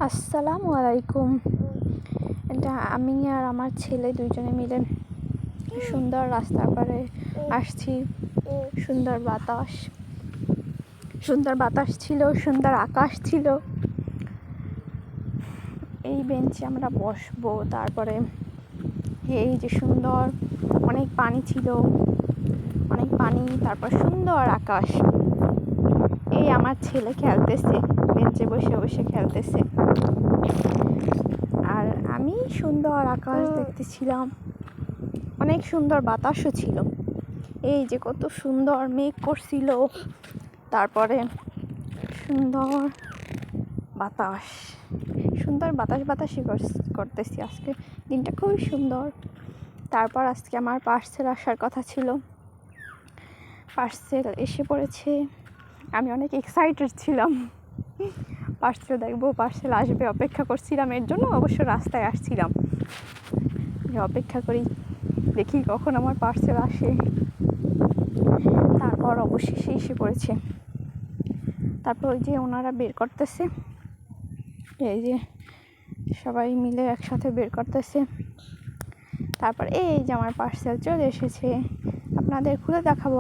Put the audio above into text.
আসসালামু আলাইকুম। এটা আমি আর আমার ছেলে দুইজনে মিলে সুন্দর রাস্তার পাড়ে আসছি। সুন্দর বাতাস ছিল, সুন্দর আকাশ ছিল। এই বেঞ্চে আমরা বসবো। তারপরে এই যে সুন্দর অনেক পানি ছিল, তারপর সুন্দর আকাশ। এই আমার ছেলে খেলতেছে, বেঞ্চে বসে বসে খেলতেছে, আর আমি সুন্দর আকাশ দেখতেছিলাম। অনেক সুন্দর বাতাসও ছিল। এই যে কত সুন্দর মেঘ করছিল, তারপরে সুন্দর বাতাসই করতেছি। আজকে দিনটা খুবই সুন্দর। তারপর আজকে আমার পার্সেল আসার কথা ছিল, পার্সেল এসে পড়েছে। আমি অনেক এক্সাইটেড ছিলাম, পার্সেল দেখবো, পার্সেল আসবে, অপেক্ষা করছিলাম। এর জন্য অবশ্য রাস্তায় আসছিলাম যে অপেক্ষা করি, দেখি কখন আমার পার্সেল আসে। তারপর অবশেষে এসে পড়েছে। তারপর ওই যে ওনারা বের করতেছে, এই যে সবাই মিলে একসাথে বের করতেছে। তারপর এই যে আমার পার্সেল চলে এসেছে, আপনাদের খুলে দেখাবো।